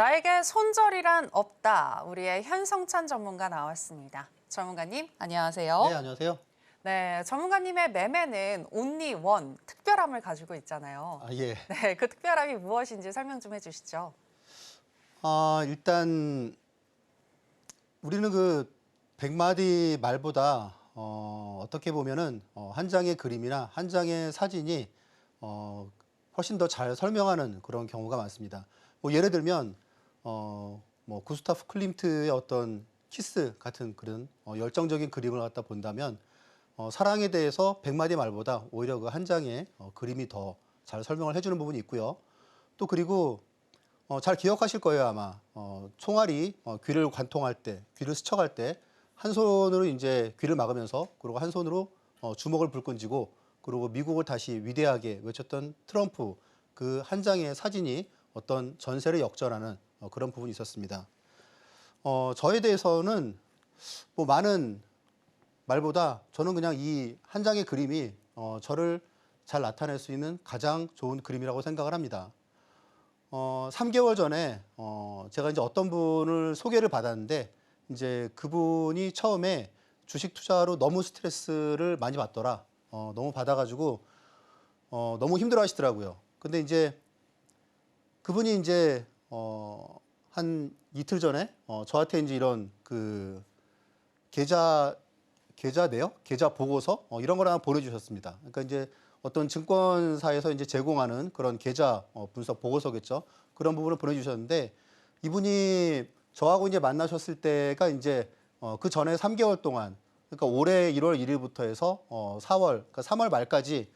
나에게 손절이란 없다. 우리의 현성찬 전문가 나왔습니다. 전문가님, 안녕하세요. 네, 안녕하세요. 네, 전문가님의 매매는 온리 원, 특별함을 가지고 있잖아요. 예. 네, 그 특별함이 무엇인지 설명 좀 해주시죠. 일단 우리는 그 100마디 말보다 어떻게 보면은 한 장의 그림이나 한 장의 사진이 훨씬 더 잘 설명하는 그런 경우가 많습니다. 뭐 예를 들면 뭐 구스타프 클림트의 어떤 키스 같은 그런 열정적인 그림을 갖다 본다면 사랑에 대해서 100마디 말보다 오히려 그 한 장의 그림이 더 잘 설명을 해주는 부분이 있고요. 또 그리고 잘 기억하실 거예요, 아마. 총알이 귀를 관통할 때, 귀를 스쳐갈 때, 한 손으로 이제 귀를 막으면서, 그리고 한 손으로 주먹을 불끈 쥐고, 그리고 미국을 다시 위대하게 외쳤던 트럼프 그 한 장의 사진이 어떤 전세를 역전하는 그런 부분이 있었습니다. 저에 대해서는 뭐 많은 말보다 저는 그냥 이 한 장의 그림이 저를 잘 나타낼 수 있는 가장 좋은 그림이라고 생각을 합니다. 3개월 전에 제가 이제 어떤 분을 소개를 받았는데 이제 그분이 처음에 주식 투자로 너무 스트레스를 많이 받더라. 너무 받아가지고 너무 힘들어하시더라고요. 근데 이제 그분이 이제 한 이틀 전에 저한테 이제 이런 그 계좌 내역, 계좌 보고서 이런 걸 하나 보내주셨습니다. 그러니까 이제 어떤 증권사에서 이제 제공하는 그런 계좌 분석 보고서겠죠. 그런 부분을 보내주셨는데 이분이 저하고 이제 만나셨을 때가 이제 그 전에 3개월 동안 그러니까 올해 1월 1일부터 해서 4월, 그러니까 3월 말까지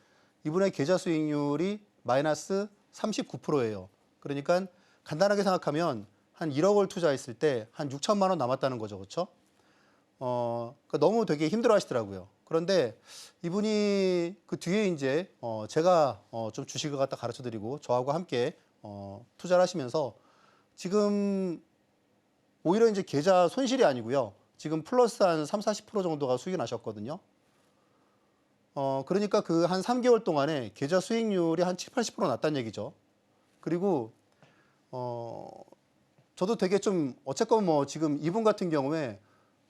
이분의 계좌 수익률이 마이너스 39%예요. 그러니까 간단하게 생각하면 한 1억을 투자했을 때 한 6천만 원 남았다는 거죠. 그렇죠? 그러니까 너무 되게 힘들어 하시더라고요. 그런데 이분이 그 뒤에 이제 제가 좀 주식을 갖다 가르쳐 드리고 저하고 함께 투자를 하시면서 지금 오히려 이제 계좌 손실이 아니고요. 지금 플러스 한 3, 40% 정도가 수익이 나셨거든요. 그러니까 그 한 3개월 동안에 계좌 수익률이 한 7, 80% 났다는 얘기죠. 그리고 저도 되게 좀 어쨌건 뭐 지금 이분 같은 경우에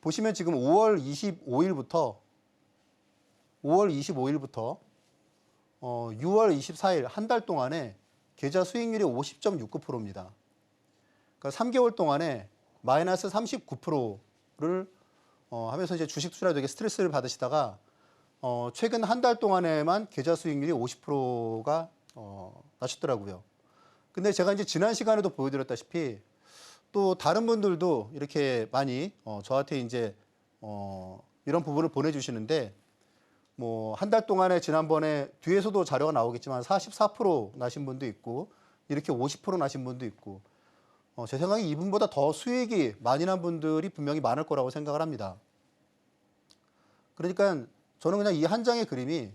보시면 지금 5월 25일부터 6월 24일 한 달 동안에 계좌 수익률이 50.69%입니다. 그러니까 3개월 동안에 마이너스 39%를 하면서 이제 주식 투자에 되게 스트레스를 받으시다가 최근 한 달 동안에만 계좌 수익률이 50%가 나셨더라고요. 근데 제가 이제 지난 시간에도 보여드렸다시피 또 다른 분들도 이렇게 많이 저한테 이제 이런 부분을 보내주시는데 뭐 한 달 동안에 지난번에 뒤에서도 자료가 나오겠지만 44% 나신 분도 있고 이렇게 50% 나신 분도 있고 제 생각에 이분보다 더 수익이 많이 난 분들이 분명히 많을 거라고 생각을 합니다. 그러니까 저는 그냥 이 한 장의 그림이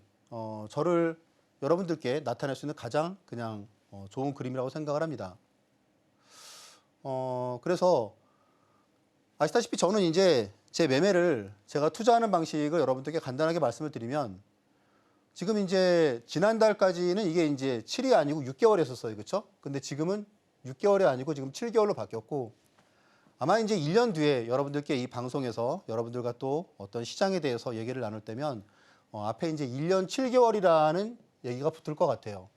저를 여러분들께 나타낼 수 있는 가장 그냥 좋은 그림이라고 생각을 합니다. 그래서 아시다시피 저는 이제 제 매매를 제가 투자하는 방식을 여러분들께 간단하게 말씀을 드리면 지금 이제 지난달까지는 이게 이제 7이 아니고 6개월 했었어요. 그렇죠? 근데 지금은 6개월이 아니고 지금 7개월로 바뀌었고 아마 이제 1년 뒤에 여러분들께 이 방송에서 여러분들과 또 어떤 시장에 대해서 얘기를 나눌 때면 앞에 이제 1년 7개월이라는 얘기가 붙을 것 같아요.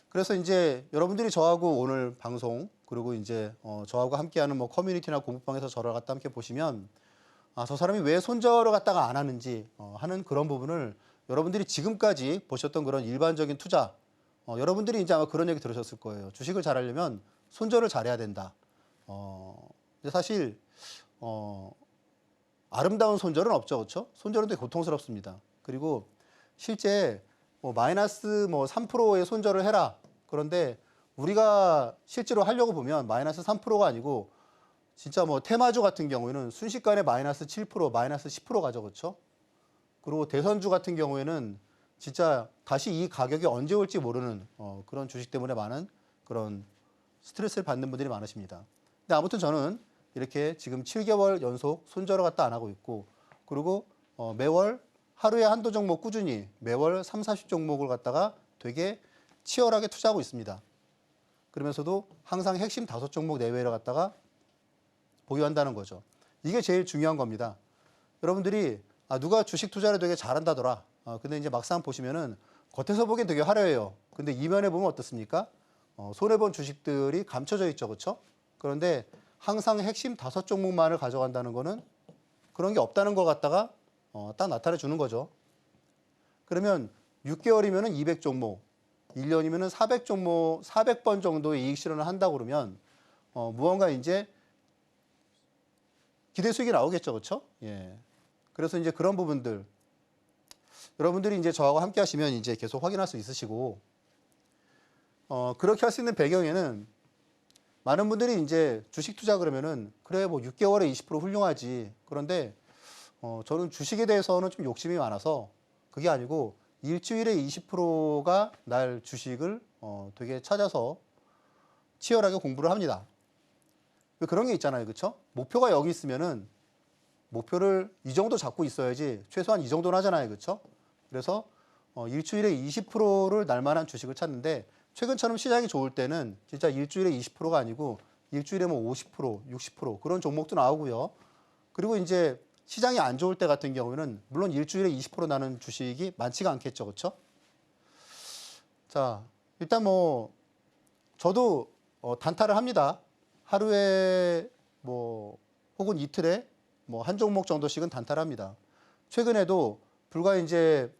그래서 이제 여러분들이 저하고 오늘 방송 그리고 이제 저하고 함께하는 뭐 커뮤니티나 공부방에서 저를 갖다 함께 보시면 저 사람이 왜 손절을 갖다가 안 하는지 하는 그런 부분을 여러분들이 지금까지 보셨던 그런 일반적인 투자 여러분들이 이제 아마 그런 얘기 들으셨을 거예요. 주식을 잘하려면 손절을 잘해야 된다. 근데 사실 아름다운 손절은 없죠, 그렇죠? 손절은 되게 고통스럽습니다. 그리고 실제 뭐 마이너스 뭐 3%의 손절을 해라. 그런데 우리가 실제로 하려고 보면 마이너스 3%가 아니고 진짜 뭐 테마주 같은 경우에는 순식간에 마이너스 7%, 마이너스 10% 가죠, 그렇죠? 그리고 대선주 같은 경우에는 진짜 다시 이 가격이 언제 올지 모르는 그런 주식 때문에 많은 그런 스트레스를 받는 분들이 많으십니다. 근데 아무튼 저는 이렇게 지금 7개월 연속 손절을 갖다 안 하고 있고 그리고 매월 하루에 한두 종목 꾸준히 매월 3, 40종목을 갖다가 되게 치열하게 투자하고 있습니다. 그러면서도 항상 핵심 5종목 내외를 갖다가 보유한다는 거죠. 이게 제일 중요한 겁니다. 여러분들이 누가 주식 투자를 되게 잘한다더라. 근데 이제 막상 보시면은 겉에서 보기엔 되게 화려해요. 근데 이면에 보면 어떻습니까? 손해본 주식들이 감춰져 있죠, 그렇죠? 그런데 항상 핵심 5종목만을 가져간다는 거는 그런 게 없다는 것 같다가 딱 나타내 주는 거죠. 그러면 6개월이면은 200종목, 1년이면은 400종목, 400번 정도의 이익 실현을 한다 그러면 무언가 이제 기대 수익이 나오겠죠, 그렇죠? 예. 그래서 이제 그런 부분들 여러분들이 이제 저하고 함께 하시면 이제 계속 확인할 수 있으시고 그렇게 할 수 있는 배경에는 많은 분들이 이제 주식 투자 그러면은 그래 뭐 6개월에 20% 훌륭하지. 그런데 저는 주식에 대해서는 좀 욕심이 많아서 그게 아니고 일주일에 20%가 날 주식을 되게 찾아서 치열하게 공부를 합니다. 왜 그런 게 있잖아요, 그렇죠? 목표가 여기 있으면은 목표를 이 정도 잡고 있어야지 최소한 이 정도는 하잖아요, 그렇죠? 그래서 일주일에 20%를 날만한 주식을 찾는데 최근처럼 시장이 좋을 때는 진짜 일주일에 20%가 아니고 일주일에 뭐 50%, 60% 그런 종목도 나오고요. 그리고 이제 시장이 안 좋을 때 같은 경우에는 물론 일주일에 20% 나는 주식이 많지가 않겠죠, 그렇죠? 자, 일단 뭐 저도 단타를 합니다. 하루에 뭐 혹은 이틀에 뭐 한 종목 정도씩은 단타를 합니다. 최근에도 불과 이제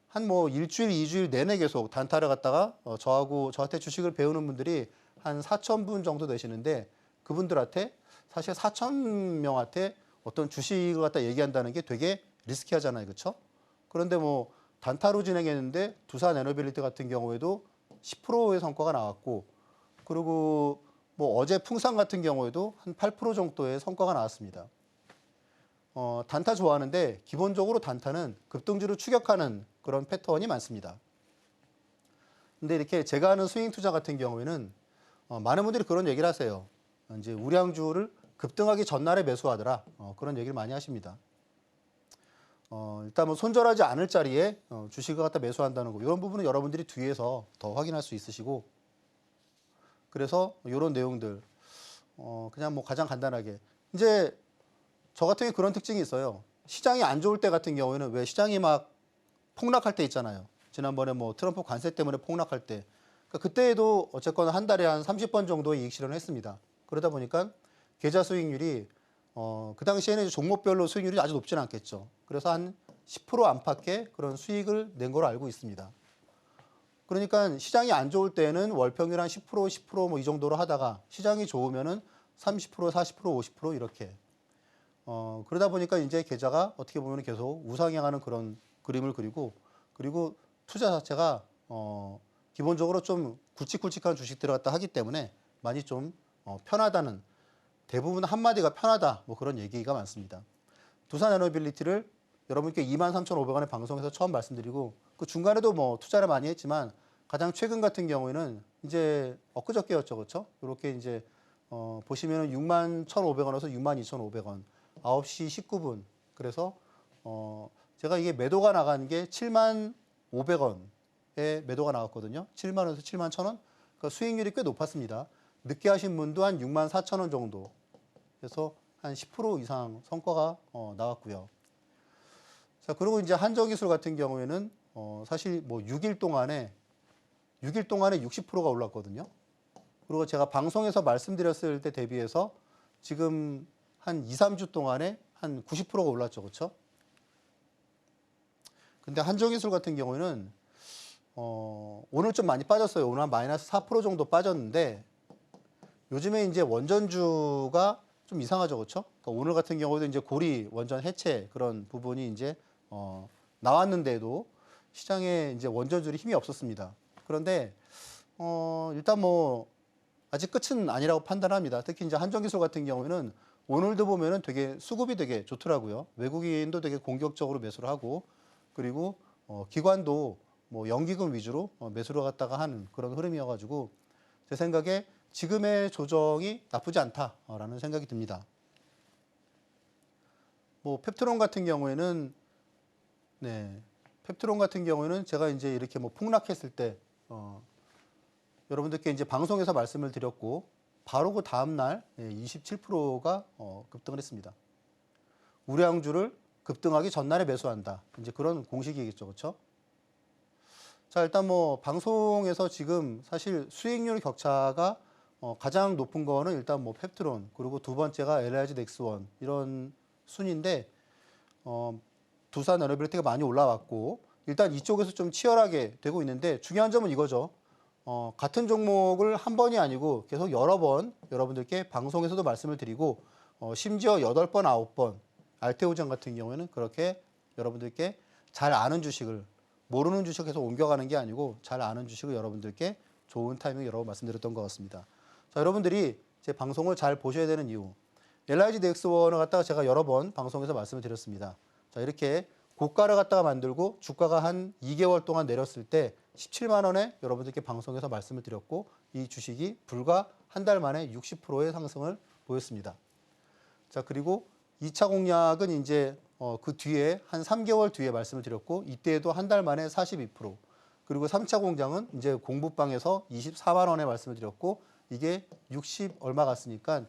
한 뭐 일주일, 2주일 내내 계속 단타를 갖다가 저한테 주식을 배우는 분들이 한 4,000분 정도 되시는데 그분들한테 사실 4,000명한테 어떤 주식을 갖다 얘기한다는 게 되게 리스키하잖아요, 그렇죠? 그런데 뭐 단타로 진행했는데 두산 에너빌리티 같은 경우에도 10%의 성과가 나왔고 그리고 뭐 어제 풍산 같은 경우에도 한 8% 정도의 성과가 나왔습니다. 단타 좋아하는데 기본적으로 단타는 급등주를 추격하는 그런 패턴이 많습니다. 근데 이렇게 제가 하는 스윙 투자 같은 경우에는 많은 분들이 그런 얘기를 하세요. 이제 우량주를 급등하기 전날에 매수하더라. 그런 얘기를 많이 하십니다. 일단 뭐 손절하지 않을 자리에 주식을 갖다 매수한다는 거 이런 부분은 여러분들이 뒤에서 더 확인할 수 있으시고 그래서 이런 내용들 그냥 뭐 가장 간단하게 이제 저 같은 경우에 그런 특징이 있어요. 시장이 안 좋을 때 같은 경우에는 왜 시장이 막 폭락할 때 있잖아요. 지난번에 뭐 트럼프 관세 때문에 폭락할 때. 그러니까 그때에도 어쨌거나 한 달에 한 30번 정도의 이익 실현을 했습니다. 그러다 보니까 계좌 수익률이 그 당시에는 이제 종목별로 수익률이 아주 높지는 않겠죠. 그래서 한 10% 안팎의 그런 수익을 낸 걸로 알고 있습니다. 그러니까 시장이 안 좋을 때는 월 평균 한 10%, 10%뭐 이 정도로 하다가 시장이 좋으면은 30%, 40%, 50% 이렇게. 그러다 보니까 이제 계좌가 어떻게 보면 계속 우상향하는 그런 그림을 그리고 그리고 투자 자체가 기본적으로 좀 굵직굵직한 주식들을 갖다 하기 때문에 많이 좀 편하다는 대부분 한마디가 편하다 뭐 그런 얘기가 많습니다. 두산 에너빌리티를 여러분께 23,500원의 방송에서 처음 말씀드리고 그 중간에도 뭐 투자를 많이 했지만 가장 최근 같은 경우에는 이제 엊그저께였죠, 그렇죠? 이렇게 이제 보시면은 61,500원에서 62,500원 9시 19분 그래서 제가 이게 매도가 나간 게 7,500원에 매도가 나왔거든요. 7만 원에서 7만 1,000원. 그러니까 수익률이 꽤 높았습니다. 늦게 하신 분도 한 64,000원 정도. 그래서 한 10% 이상 성과가 나왔고요. 자, 그리고 이제 한정기술 같은 경우에는 사실 뭐 6일 동안에 60%가 올랐거든요. 그리고 제가 방송에서 말씀드렸을 때 대비해서 지금 한 2, 3주 동안에 한 90%가 올랐죠. 그렇죠? 근데 한정기술 같은 경우에는 오늘 좀 많이 빠졌어요. 오늘 한 마이너스 4% 정도 빠졌는데 요즘에 이제 원전주가 좀 이상하죠. 그렇죠? 그러니까 오늘 같은 경우도 이제 고리 원전 해체 그런 부분이 이제 나왔는데도 시장에 이제 원전주들이 힘이 없었습니다. 그런데 일단 뭐 아직 끝은 아니라고 판단합니다. 특히 이제 한정기술 같은 경우에는 오늘도 보면은 되게 수급이 되게 좋더라고요. 외국인도 되게 공격적으로 매수를 하고 그리고 기관도 뭐 연기금 위주로 매수를 갖다가 하는 그런 흐름이어가지고 제 생각에 지금의 조정이 나쁘지 않다라는 생각이 듭니다. 뭐 펩트론 같은 경우에는 네, 펩트론 같은 경우에는 제가 이제 이렇게 뭐 폭락했을 때 여러분들께 이제 방송에서 말씀을 드렸고 바로 그 다음 날 27%가 급등을 했습니다. 우량주를 급등하기 전날에 매수한다. 이제 그런 공식이겠죠, 그렇죠? 자, 일단 뭐 방송에서 지금 사실 수익률 격차가 가장 높은 거는 일단 뭐 펩트론, 그리고 두 번째가 LIG 넥스원 이런 순인데 두산 에너빌리티가 많이 올라왔고 일단 이쪽에서 좀 치열하게 되고 있는데 중요한 점은 이거죠. 같은 종목을 한 번이 아니고 계속 여러 번 여러분들께 방송에서도 말씀을 드리고 심지어 8번, 9번 알테오젠 같은 경우에는 그렇게 여러분들께 잘 아는 주식을 모르는 주식 계속 옮겨가는 게 아니고 잘 아는 주식을 여러분들께 좋은 타이밍 여러 번 말씀드렸던 것 같습니다. 자, 여러분들이 제 방송을 잘 보셔야 되는 이유. LIG 넥스원을 갖다가 제가 여러 번 방송에서 말씀을 드렸습니다. 자, 이렇게 고가를 갖다가 만들고 주가가 한 2개월 동안 내렸을 때 17만 원에 여러분들께 방송에서 말씀을 드렸고 이 주식이 불과 한 달 만에 60%의 상승을 보였습니다. 자, 그리고 2차 공략은 이제 그 뒤에 한 3개월 뒤에 말씀을 드렸고 이때에도 한 달 만에 42%, 그리고 3차 공장은 이제 공부방에서 24만 원에 말씀을 드렸고 이게 60 얼마 갔으니까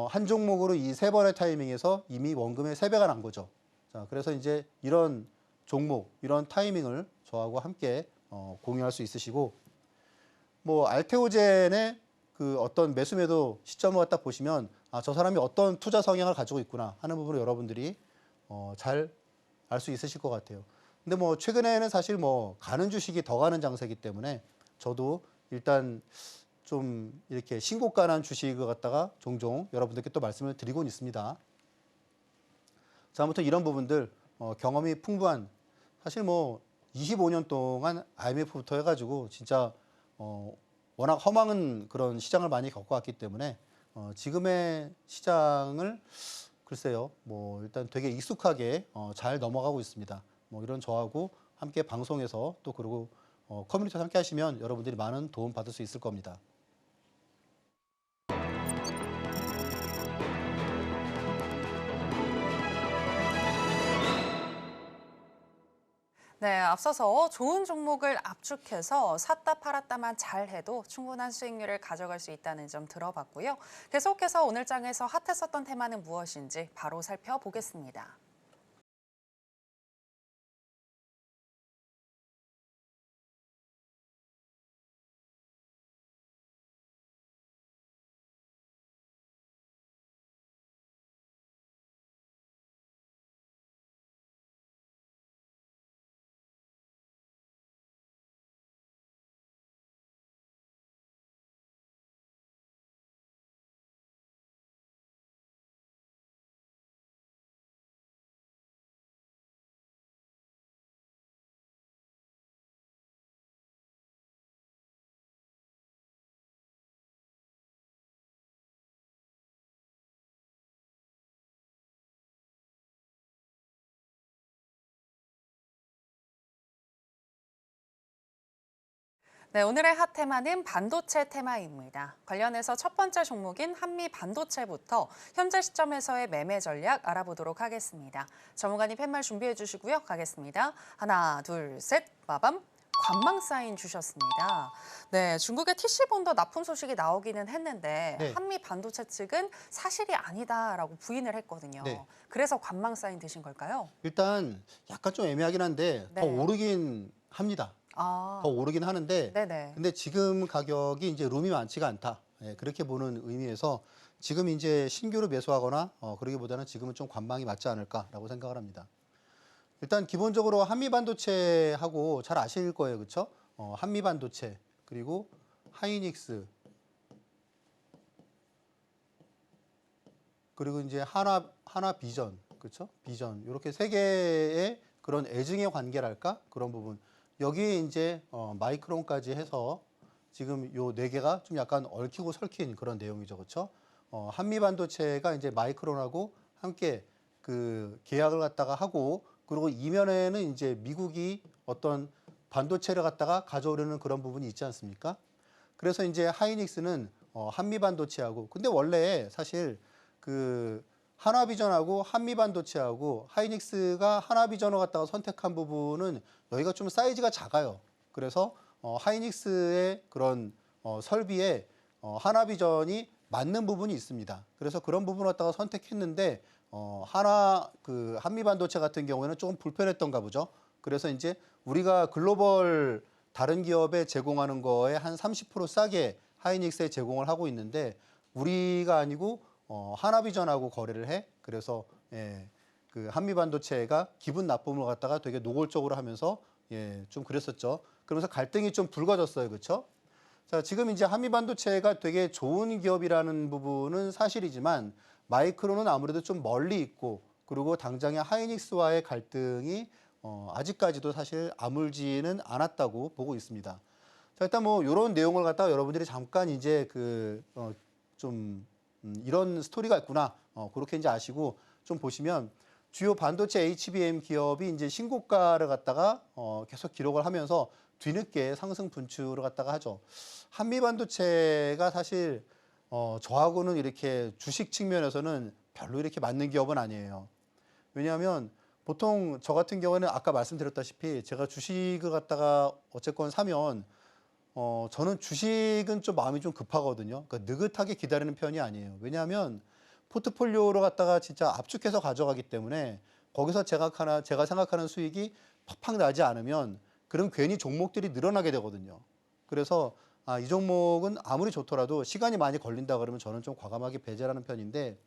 한 종목으로 이 세 번의 타이밍에서 이미 원금의 3배가 난 거죠. 자, 그래서 이제 이런 종목, 이런 타이밍을 저하고 함께 공유할 수 있으시고, 뭐 알테오젠의 그 어떤 매수 매도 시점을 갖다 보시면 저 사람이 어떤 투자 성향을 가지고 있구나 하는 부분을 여러분들이 잘 알 수 있으실 것 같아요. 근데 뭐 최근에는 사실 뭐 가는 주식이 더 가는 장세이기 때문에 저도 일단 좀 이렇게 신고가 난 주식을 갖다가 종종 여러분들께 또 말씀을 드리곤 있습니다. 자, 아무튼 이런 부분들 경험이 풍부한, 사실 뭐 25년 동안 IMF부터 해가지고 진짜 워낙 허망한 그런 시장을 많이 겪어왔기 때문에 지금의 시장을 글쎄요, 뭐 일단 되게 익숙하게 잘 넘어가고 있습니다. 뭐 이런 저하고 함께 방송에서 또 그리고 커뮤니티에서 함께 하시면 여러분들이 많은 도움 받을 수 있을 겁니다. 네, 앞서서 좋은 종목을 압축해서 샀다 팔았다만 잘 해도 충분한 수익률을 가져갈 수 있다는 점 들어봤고요. 계속해서 오늘 장에서 핫했었던 테마는 무엇인지 바로 살펴보겠습니다. 네, 오늘의 핫 테마는 반도체 테마입니다. 관련해서 첫 번째 종목인 한미 반도체부터 현재 시점에서의 매매 전략 알아보도록 하겠습니다. 전문가님 팻말 준비해 주시고요. 가겠습니다. 하나, 둘, 셋, 빠밤. 관망 사인 주셨습니다. 네, 중국의 TC본도 납품 소식이 나오기는 했는데 네. 한미 반도체 측은 사실이 아니다라고 부인을 했거든요. 네. 그래서 관망 사인 드신 걸까요? 일단 약간 좀 애매하긴 한데 네. 더 오르긴 합니다. 아, 더 오르긴 하는데 네네. 근데 지금 가격이 이제 룸이 많지가 않다. 예, 그렇게 보는 의미에서 지금 이제 신규로 매수하거나 그러기보다는 지금은 좀 관망이 맞지 않을까라고 생각을 합니다. 일단 기본적으로 한미 반도체하고 잘 아실 거예요, 그렇죠? 한미 반도체 그리고 하이닉스 그리고 이제 하나 비전, 그렇죠? 비전 이렇게 세 개의 그런 애증의 관계랄까 그런 부분. 여기에 이제 마이크론까지 해서 지금 요 네 개가 좀 약간 얽히고 설킨 그런 내용이죠, 그렇죠? 한미 반도체가 이제 마이크론하고 함께 그 계약을 갖다가 하고 그리고 이면에는 이제 미국이 어떤 반도체를 갖다가 가져오려는 그런 부분이 있지 않습니까? 그래서 이제 하이닉스는 한미 반도체하고 근데 원래 사실 그 하나비전하고 한미반도체하고 하이닉스가 하나비전을 갖다가 선택한 부분은 여기가 좀 사이즈가 작아요. 그래서 하이닉스의 그런 설비에 하나비전이 맞는 부분이 있습니다. 그래서 그런 부분을 갖다가 선택했는데 한미반도체 같은 경우에는 조금 불편했던가 보죠. 그래서 이제 우리가 글로벌 다른 기업에 제공하는 거에 한 30% 싸게 하이닉스에 제공을 하고 있는데 우리가 아니고 하나비전하고 거래를 해. 그래서 그 한미반도체가 기분 나쁨을 갖다가 되게 노골적으로 하면서 좀 그랬었죠. 그러면서 갈등이 좀 불거졌어요. 그렇죠? 자, 지금 이제 한미반도체가 되게 좋은 기업이라는 부분은 사실이지만 마이크론은 아무래도 좀 멀리 있고 그리고 당장의 하이닉스와의 갈등이 아직까지도 사실 아물지는 않았다고 보고 있습니다. 자, 일단 뭐 이런 내용을 갖다가 여러분들이 잠깐 이제 이런 스토리가 있구나 그렇게 이제 아시고 좀 보시면 주요 반도체 HBM 기업이 이제 신고가를 갖다가 계속 기록을 하면서 뒤늦게 상승 분출을 갖다가 하죠. 한미반도체가 사실 저하고는 이렇게 주식 측면에서는 별로 이렇게 맞는 기업은 아니에요. 왜냐하면 보통 저 같은 경우에는 아까 말씀드렸다시피 제가 주식을 갖다가 어쨌건 사면 저는 주식은 좀 마음이 좀 급하거든요. 그러니까 느긋하게 기다리는 편이 아니에요. 왜냐하면 포트폴리오로 갖다가 진짜 압축해서 가져가기 때문에 거기서 제가 생각하는 수익이 팍팍 나지 않으면 그럼 괜히 종목들이 늘어나게 되거든요. 그래서 이 종목은 아무리 좋더라도 시간이 많이 걸린다 그러면 저는 좀 과감하게 배제하는 편인데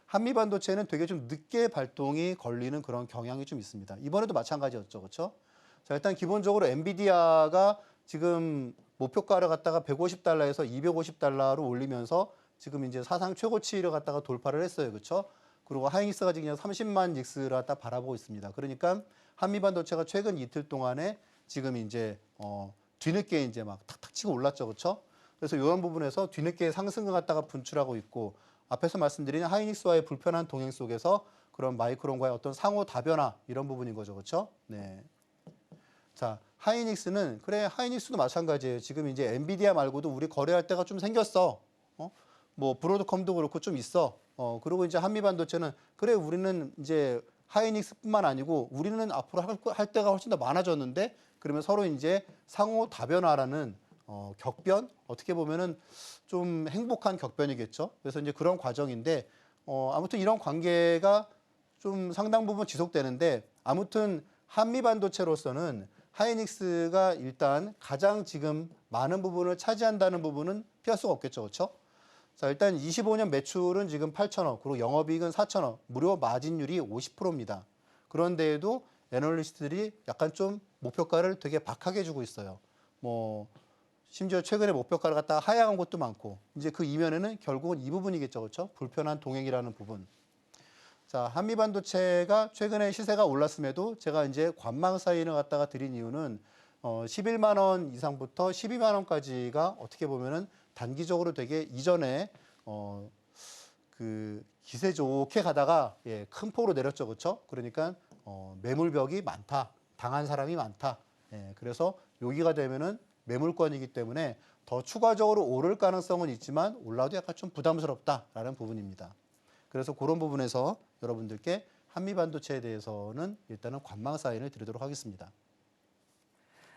한미반도체는 되게 좀 늦게 발동이 걸리는 그런 경향이 좀 있습니다. 이번에도 마찬가지였죠. 그렇죠? 자, 일단 기본적으로 엔비디아가 지금 목표가를 갖다가 150달러에서 250달러로 올리면서 지금 이제 사상 최고치를 갖다가 돌파를 했어요. 그렇죠? 그리고 하이닉스가 지금 30만 닉스를 갖다 바라보고 있습니다. 그러니까 한미반도체가 최근 이틀 동안에 지금 이제 뒤늦게 이제 막 탁탁 치고 올랐죠. 그렇죠? 그래서 이런 부분에서 뒤늦게 상승을 갖다가 분출하고 있고 앞에서 말씀드린 하이닉스와의 불편한 동행 속에서 그런 마이크론과의 어떤 상호 다변화 이런 부분인 거죠. 그렇죠? 네. 자, 하이닉스는 하이닉스도 마찬가지예요. 지금 이제 엔비디아 말고도 우리 거래할 때가 좀 생겼어. 뭐 브로드컴도 그렇고 좀 있어. 그리고 이제 한미반도체는 우리는 이제 하이닉스뿐만 아니고 우리는 앞으로 할 때가 훨씬 더 많아졌는데 그러면 서로 이제 상호 다변화라는 격변 어떻게 보면은 좀 행복한 격변이겠죠. 그래서 이제 그런 과정인데 아무튼 이런 관계가 좀 상당 부분 지속되는데 아무튼 한미반도체로서는 하이닉스가 일단 가장 지금 많은 부분을 차지한다는 부분은 피할 수가 없겠죠. 그렇죠? 자, 일단 25년 매출은 지금 8천억, 그리고 영업이익은 4천억, 무료 마진율이 50%입니다. 그런데에도 애널리스트들이 약간 좀 목표가를 되게 박하게 주고 있어요. 뭐 심지어 최근에 목표가를 갖다가 하향한 것도 많고 이제 그 이면에는 결국은 이 부분이겠죠. 그렇죠? 불편한 동행이라는 부분. 자, 한미반도체가 최근에 시세가 올랐음에도 제가 이제 관망 사인을 갖다가 드린 이유는 11만 원 이상부터 12만 원까지가 어떻게 보면은 단기적으로 되게 이전에 그 기세 좋게 가다가 큰 폭으로 내렸죠. 그렇죠? 그러니까 매물벽이 많다. 당한 사람이 많다. 그래서 여기가 되면은 매물권이기 때문에 더 추가적으로 오를 가능성은 있지만 올라도 약간 좀 부담스럽다라는 부분입니다. 그래서 그런 부분에서 여러분들께 한미반도체에 대해서는 일단은 관망 사인을 드리도록 하겠습니다.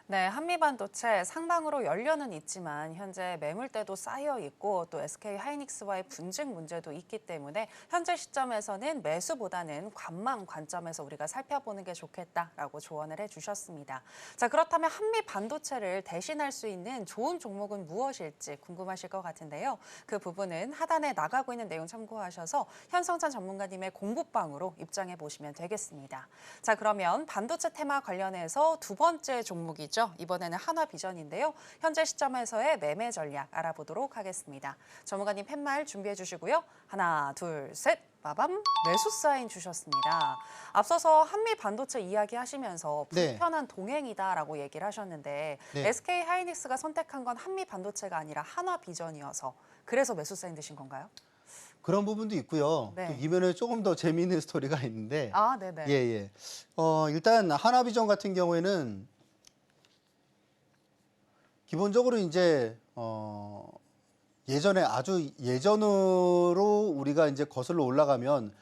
네, 한미반도체 상방으로 열려는 있지만 현재 매물대도 쌓여 있고 또 SK 하이닉스와의 분쟁 문제도 있기 때문에 현재 시점에서는 매수보다는 관망 관점에서 우리가 살펴보는 게 좋겠다라고 조언을 해주셨습니다. 자, 그렇다면 한미반도체를 대신할 수 있는 좋은 종목은 무엇일지 궁금하실 것 같은데요. 그 부분은 하단에 나가고 있는 내용 참고하셔서 현성찬 전문가님의 공부방으로 입장해 보시면 되겠습니다. 자, 그러면 반도체 테마 관련해서 두 번째 종목이죠. 이번에는 한화비전인데요. 현재 시점에서의 매매 전략 알아보도록 하겠습니다. 전문가님 팻말 준비해 주시고요. 하나, 둘, 셋. 빠밤. 매수 사인 주셨습니다. 앞서서 한미 반도체 이야기하시면서 불편한 동행이다라고 얘기를 하셨는데 SK 하이닉스가 선택한 건 한미 반도체가 아니라 한화비전이어서 그래서 매수 사인 드신 건가요? 그런 부분도 있고요. 또 이면에 조금 더 재미있는 스토리가 있는데 네네. 일단 한화비전 같은 경우에는 기본적으로 이제 예전에 아주 예전으로 우리가 이제 거슬러 올라가면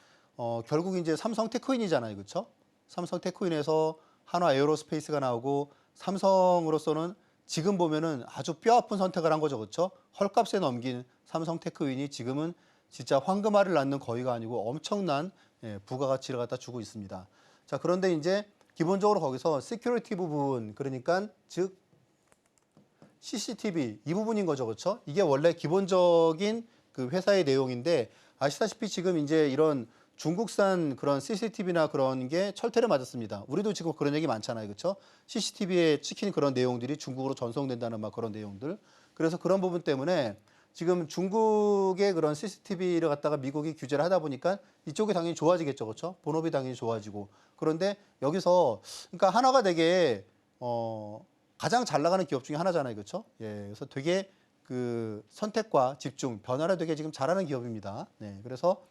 결국 이제 삼성 테크윈이잖아요. 그렇죠? 삼성 테크윈에서 한화 에어로스페이스가 나오고 삼성으로서는 지금 보면은 아주 뼈아픈 선택을 한 거죠. 그렇죠? 헐값에 넘긴 삼성 테크윈이 지금은 진짜 황금알을 낳는 거위가 아니고 엄청난 부가가치를 갖다 주고 있습니다. 자, 그런데 이제 기본적으로 거기서 시큐리티 부분, 그러니까 즉 CCTV 이 부분인 거죠. 그렇죠? 이게 원래 기본적인 그 회사의 내용인데 아시다시피 지금 이제 이런 중국산 그런 CCTV나 그런 게 철퇴를 맞았습니다. 우리도 지금 그런 얘기 많잖아요. 그렇죠? CCTV에 찍힌 그런 내용들이 중국으로 전송된다는 막 그런 내용들. 그래서 그런 부분 때문에 지금 중국의 그런 CCTV를 갖다가 미국이 규제를 하다 보니까 이쪽이 당연히 좋아지겠죠. 그렇죠? 본업이 당연히 좋아지고. 그런데 여기서 그러니까 하나가 되게 가장 잘 나가는 기업 중에 하나잖아요. 그렇죠? 예. 그래서 되게 그 선택과 집중, 변화를 되게 지금 잘하는 기업입니다. 네. 그래서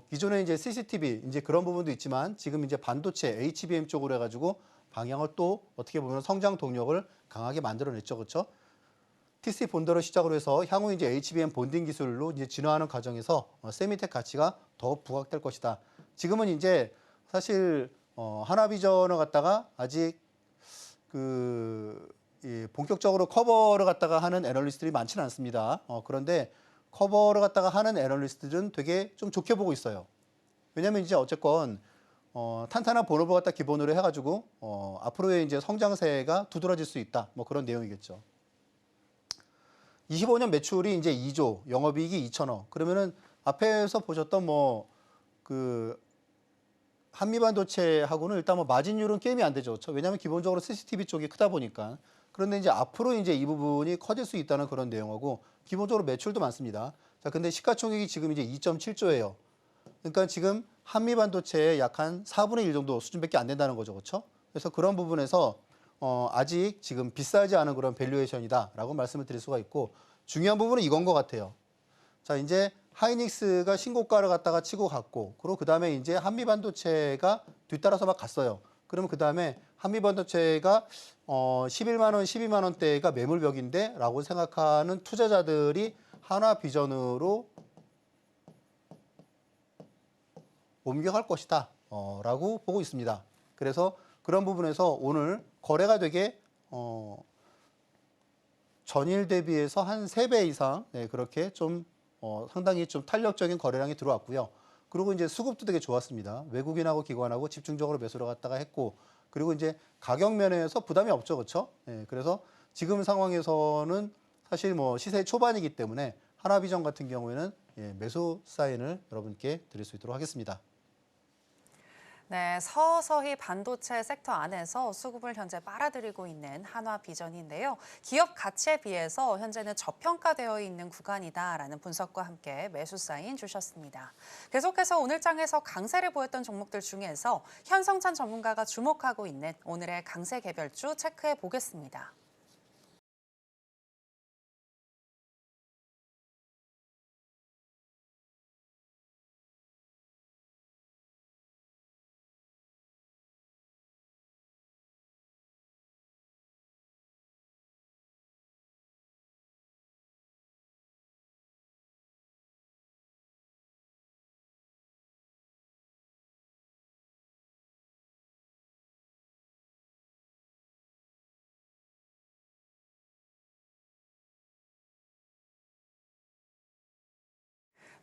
기존에 이제 CCTV 이제 그런 부분도 있지만 지금 이제 반도체 HBM 쪽으로 해가지고 방향을 또 어떻게 보면 성장 동력을 강하게 만들어냈죠. 그렇죠? TC 본더를 시작으로 해서 향후 이제 HBM 본딩 기술로 이제 진화하는 과정에서 세미텍 가치가 더 부각될 것이다. 지금은 이제 사실 하나비전을 갖다가 아직 본격적으로 커버를 갖다가 하는 애널리스트들이 많지는 않습니다. 그런데 커버를 갖다가 하는 애널리스트들은 되게 좀 좋게 보고 있어요. 왜냐면 이제 어쨌건 탄탄한 본업을 갖다 기본으로 해가지고 앞으로의 이제 성장세가 두드러질 수 있다. 뭐 그런 내용이겠죠. 25년 매출이 이제 2조, 영업이익이 2천억. 그러면은 앞에서 보셨던 그 한미반도체하고는 일단 마진율은 게임이 안 되죠. 그렇죠? 왜냐하면 기본적으로 CCTV 쪽이 크다 보니까. 그런데 이제 앞으로 이제 이 부분이 커질 수 있다는 그런 내용하고 기본적으로 매출도 많습니다. 자, 근데 시가총액이 지금 이제 2.7조예요. 그러니까 지금 한미반도체의 약 한 4분의 1 정도 수준밖에 안 된다는 거죠. 그렇죠? 그래서 그런 부분에서 아직 지금 비싸지 않은 그런 밸류에이션이다라고 말씀을 드릴 수가 있고 중요한 부분은 이건 것 같아요. 자, 이제 하이닉스가 신고가를 갖다가 치고 갔고, 그리고 그 다음에 이제 한미반도체가 뒤따라서 막 갔어요. 그러면 그 다음에 한미반도체가 11만 원, 12만 원대가 매물벽인데 라고 생각하는 투자자들이 하나비전으로 옮겨갈 것이다 라고 보고 있습니다. 그래서 그런 부분에서 오늘 거래가 되게 전일 대비해서 한 3배 이상 그렇게 좀 상당히 좀 탄력적인 거래량이 들어왔고요. 그리고 이제 수급도 되게 좋았습니다. 외국인하고 기관하고 집중적으로 매수를 갖다가 했고, 그리고 이제 가격 면에서 부담이 없죠, 그렇죠? 그래서 지금 상황에서는 사실 시세 초반이기 때문에 하나비전 같은 경우에는 매수 사인을 여러분께 드릴 수 있도록 하겠습니다. 네, 서서히 반도체 섹터 안에서 수급을 현재 빨아들이고 있는 한화비전인데요. 기업 가치에 비해서 현재는 저평가되어 있는 구간이다라는 분석과 함께 매수 사인 주셨습니다. 계속해서 오늘 장에서 강세를 보였던 종목들 중에서 현성찬 전문가가 주목하고 있는 오늘의 강세 개별주 체크해 보겠습니다.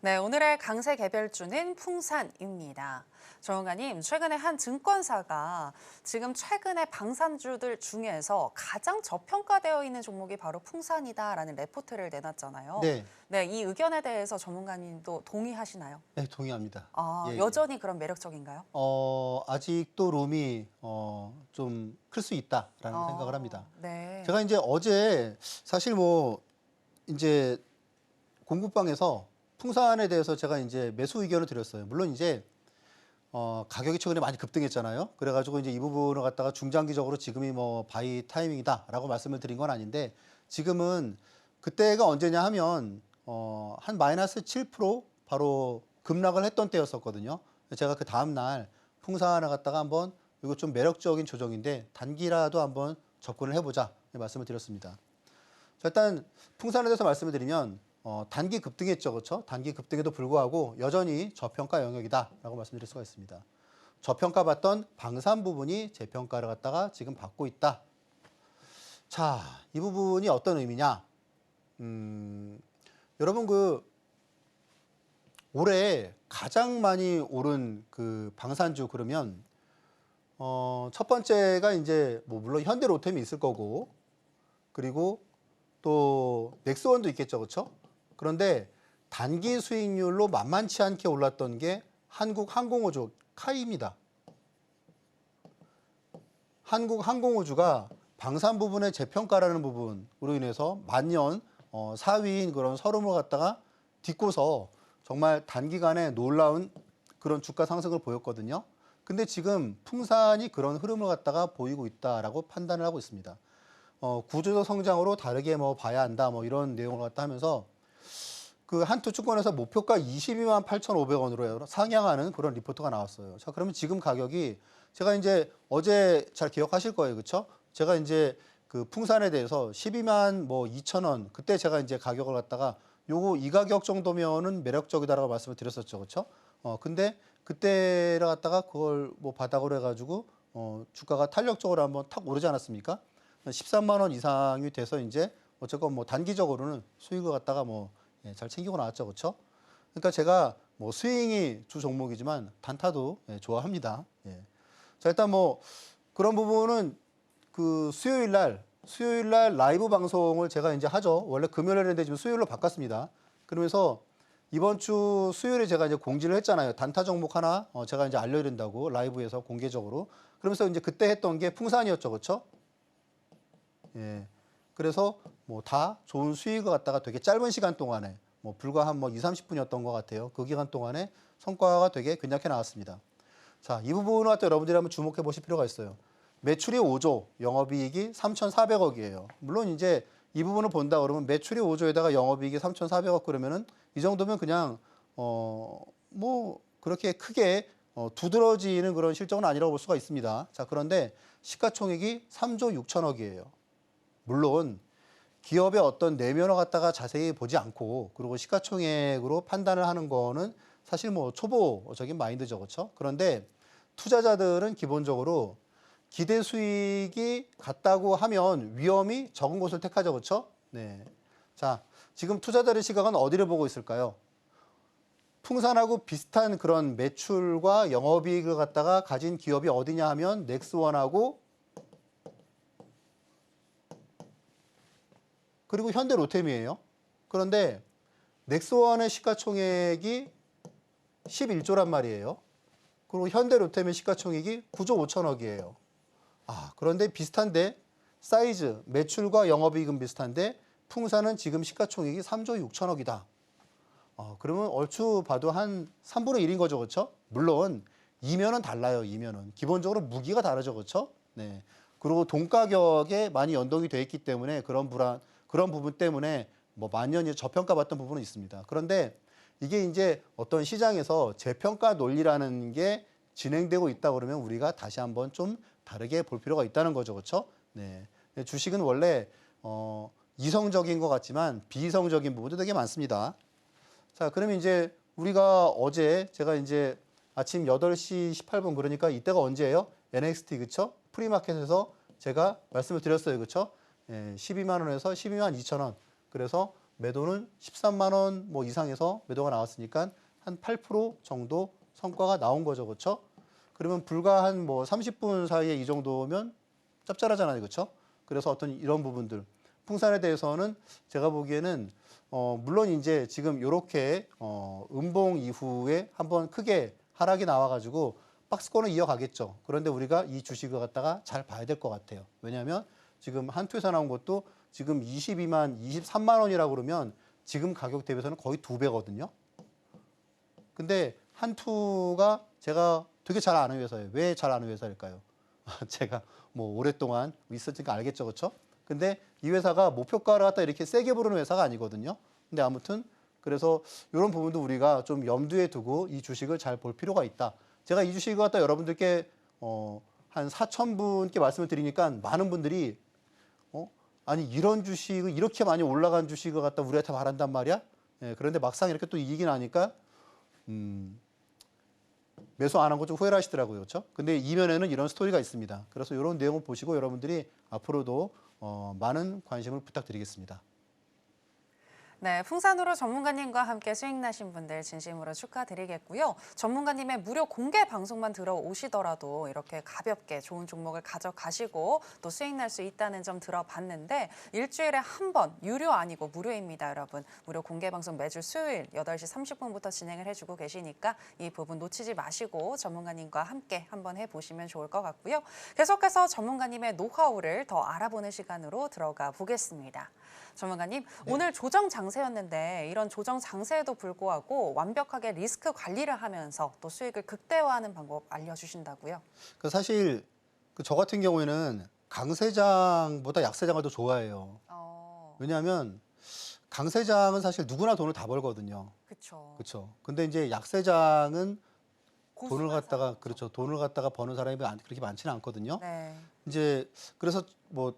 네, 오늘의 강세 개별주는 풍산입니다. 정은가님, 최근에 한 증권사가 지금 최근에 방산주들 중에서 가장 저평가되어 있는 종목이 바로 풍산이다라는 레포트를 내놨잖아요. 네, 네, 이 의견에 대해서 전문가님도 동의하시나요? 네, 동의합니다. 아, 예, 예. 여전히 그런 매력적인가요? 아직도 룸이 좀 클 수 있다라는 생각을 합니다. 네. 제가 이제 어제 사실 이제 공부방에서 풍산에 대해서 제가 이제 매수 의견을 드렸어요. 물론 이제 가격이 최근에 많이 급등했잖아요. 그래가지고 이제 이 부분을 갖다가 중장기적으로 지금이 바이 타이밍이다라고 말씀을 드린 건 아닌데 지금은 그때가 언제냐 하면 한 마이너스 7% 바로 급락을 했던 때였었거든요. 제가 그 다음 날 풍산을 갖다가 한번 이거 좀 매력적인 조정인데 단기라도 한번 접근을 해보자 말씀을 드렸습니다. 자, 일단 풍산에 대해서 말씀을 드리면 단기 급등했죠, 그렇죠? 단기 급등에도 불구하고 여전히 저평가 영역이다라고 말씀드릴 수가 있습니다. 저평가받던 방산 부분이 재평가를 갖다가 지금 받고 있다. 자, 이 부분이 어떤 의미냐? 여러분 올해 가장 많이 오른 그 방산주 그러면 첫 번째가 이제 뭐 물론 현대로템이 있을 거고 그리고 또 넥스원도 있겠죠, 그렇죠? 그런데 단기 수익률로 만만치 않게 올랐던 게 한국항공우주 카이입니다. 한국항공우주가 방산 부분의 재평가라는 부분으로 인해서 만년 4위인 그런 서름을 갖다가 딛고서 정말 단기간에 놀라운 그런 주가 상승을 보였거든요. 근데 지금 풍산이 그런 흐름을 갖다가 보이고 있다라고 판단을 하고 있습니다. 구조적 성장으로 다르게 뭐 봐야 한다 뭐 이런 내용을 갖다 하면서 그 한투증권에서 목표가 22만 8,500원으로 상향하는 그런 리포트가 나왔어요. 자, 그러면 지금 가격이 제가 이제 어제 잘 기억하실 거예요. 그렇죠? 제가 이제 그 풍산에 대해서 12만 뭐 2천 원 그때 제가 이제 가격을 갖다가 요거 이 가격 정도면은 매력적이다라고 말씀을 드렸었죠. 그렇죠? 근데 그때를 갖다가 그걸 뭐 바닥으로 해 가지고 주가가 탄력적으로 한번 탁 오르지 않았습니까? 13만 원 이상이 돼서 이제 어쨌건 뭐 단기적으로는 수익을 갖다가 뭐 잘 챙기고 나왔죠. 그렇죠? 그러니까 제가 뭐 스윙이 주 종목이지만 단타도 좋아합니다. 예. 자, 일단 뭐 그런 부분은 그 수요일 날 라이브 방송을 제가 이제 하죠. 원래 금요일에 했는데 지금 수요일로 바꿨습니다. 그러면서 이번 주 수요일에 제가 이제 공지를 했잖아요. 단타 종목 하나 제가 이제 알려야 된다고 라이브에서 공개적으로. 그러면서 이제 그때 했던 게 풍산이었죠. 그렇죠? 예. 그래서 뭐 다 좋은 수익을 갖다가 되게 짧은 시간 동안에 뭐 불과 한 뭐 2, 30분이었던 것 같아요. 그 기간 동안에 성과가 되게 괜찮게 나왔습니다. 자, 이 부분을 갖다 여러분들이 한번 주목해 보실 필요가 있어요. 매출이 5조, 영업이익이 3,400억이에요. 물론 이제 이 부분을 본다 그러면 매출이 5조에다가 영업이익이 3,400억 그러면은 이 정도면 그냥 뭐 그렇게 크게 두드러지는 그런 실적은 아니라고 볼 수가 있습니다. 자, 그런데 시가총액이 3조 6천억이에요. 물론 기업의 어떤 내면을 갖다가 자세히 보지 않고 그리고 시가총액으로 판단을 하는 거는 사실 뭐 초보적인 마인드죠. 그렇죠? 그런데 투자자들은 기본적으로 기대 수익이 같다고 하면 위험이 적은 곳을 택하죠. 그렇죠? 네. 자, 지금 투자자의 시각은 어디를 보고 있을까요? 풍산하고 비슷한 그런 매출과 영업이익을 갖다가 가진 기업이 어디냐 하면 넥스원하고 그리고 현대로템이에요. 그런데 넥스원의 시가총액이 11조란 말이에요. 그리고 현대로템의 시가총액이 9조 5천억이에요. 그런데 비슷한데 사이즈, 매출과 영업이익은 비슷한데 풍산은 지금 시가총액이 3조 6천억이다. 그러면 얼추 봐도 한 3분의 1인 거죠. 그렇죠? 물론 이면은 달라요. 이면은. 기본적으로 무기가 다르죠. 그렇죠? 네. 그리고 돈 가격에 많이 연동이 돼 있기 때문에 그런 부분 때문에 뭐 만년이 저평가받던 부분은 있습니다. 그런데 이게 이제 어떤 시장에서 재평가 논리라는 게 진행되고 있다 그러면 우리가 다시 한번 좀 다르게 볼 필요가 있다는 거죠. 그렇죠? 네. 주식은 원래 이성적인 것 같지만 비이성적인 부분도 되게 많습니다. 자, 그러면 이제 우리가 어제 제가 이제 아침 8시 18분 그러니까 이때가 언제예요? NXT 그쵸? 프리마켓에서 제가 말씀을 드렸어요. 그쵸? 12만 원에서 12만 2천 원. 그래서 매도는 13만 원 뭐 이상에서 매도가 나왔으니까 한 8% 정도 성과가 나온 거죠. 그렇죠? 그러면 불과 한 뭐 30분 사이에 이 정도면 짭짤하잖아요. 그렇죠? 그래서 어떤 이런 부분들 풍산에 대해서는 제가 보기에는 물론 이제 지금 이렇게 음봉 이후에 한번 크게 하락이 나와가지고 박스권을 이어가겠죠. 그런데 우리가 이 주식을 갖다가 잘 봐야 될 것 같아요. 왜냐하면 지금 한투에서 나온 것도 지금 23만 원이라고 그러면 지금 가격 대비해서는 거의 2배거든요. 근데 한투가 제가 되게 잘 아는 회사예요. 왜 잘 아는 회사일까요? 제가 뭐 오랫동안 있었으니까 알겠죠. 그렇죠? 근데 이 회사가 목표가를 갖다 이렇게 세게 부르는 회사가 아니거든요. 근데 아무튼 그래서 이런 부분도 우리가 좀 염두에 두고 이 주식을 잘 볼 필요가 있다. 제가 이 주식을 갖다 여러분들께 한 4,000분께 말씀을 드리니까 많은 분들이 아니 이런 주식을 이렇게 많이 올라간 주식을 갖다 우리한테 말한단 말이야? 그런데 막상 이렇게 또 이익이 나니까 매수 안 한 거 좀 후회를 하시더라고요. 그렇죠? 근데 이면에는 이런 스토리가 있습니다. 그래서 이런 내용을 보시고 여러분들이 앞으로도 많은 관심을 부탁드리겠습니다. 네, 풍산으로 전문가님과 함께 수익 나신 분들 진심으로 축하드리겠고요. 전문가님의 무료 공개 방송만 들어오시더라도 이렇게 가볍게 좋은 종목을 가져가시고 또 수익 날 수 있다는 점 들어봤는데 일주일에 한 번 유료 아니고 무료입니다, 여러분. 무료 공개 방송 매주 수요일 8시 30분부터 진행을 해주고 계시니까 이 부분 놓치지 마시고 전문가님과 함께 한번 해보시면 좋을 것 같고요. 계속해서 전문가님의 노하우를 더 알아보는 시간으로 들어가 보겠습니다. 전문가님, 네. 오늘 조정 장세였는데 이런 조정 장세에도 불구하고 완벽하게 리스크 관리를 하면서 또 수익을 극대화하는 방법 알려주신다고요? 사실 저 같은 경우에는 강세장보다 약세장을 더 좋아해요. 왜냐하면 강세장은 사실 누구나 돈을 다 벌거든요. 그렇죠. 그렇죠. 근데 이제 약세장은 돈을 고수가 갖다가 사람이죠. 그렇죠. 돈을 갖다가 버는 사람이 그렇게 많지는 않거든요. 네. 이제 그래서 뭐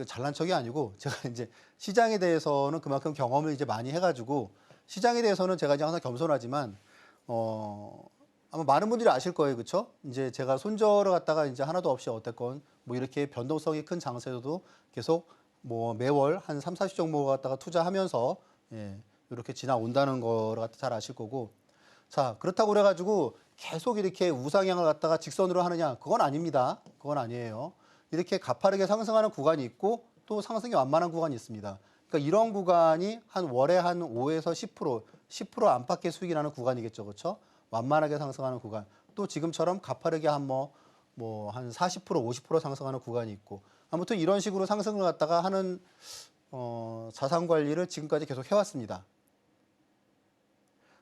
잘난 척이 아니고 제가 이제 시장에 대해서는 그만큼 경험을 이제 많이 해가지고 시장에 대해서는 제가 이제 항상 겸손하지만 아마 많은 분들이 아실 거예요, 그렇죠? 이제 제가 손절을 갖다가 이제 하나도 없이 어쨌건 뭐 이렇게 변동성이 큰 장세도 계속 뭐 매월 한 3, 40 종목을 갖다가 투자하면서 이렇게 지나온다는 거를 갖다 잘 아실 거고 자 그렇다고 그래가지고 계속 이렇게 우상향을 갖다가 직선으로 하느냐 그건 아닙니다. 그건 아니에요. 이렇게 가파르게 상승하는 구간이 있고 또 상승이 완만한 구간이 있습니다. 그러니까 이런 구간이 한 월에 한 5에서 10% 안팎의 수익이 나는 구간이겠죠. 그렇죠? 완만하게 상승하는 구간. 또 지금처럼 가파르게 한 한 40%, 50% 상승하는 구간이 있고 아무튼 이런 식으로 상승을 갖다가 하는 자산 관리를 지금까지 계속 해왔습니다.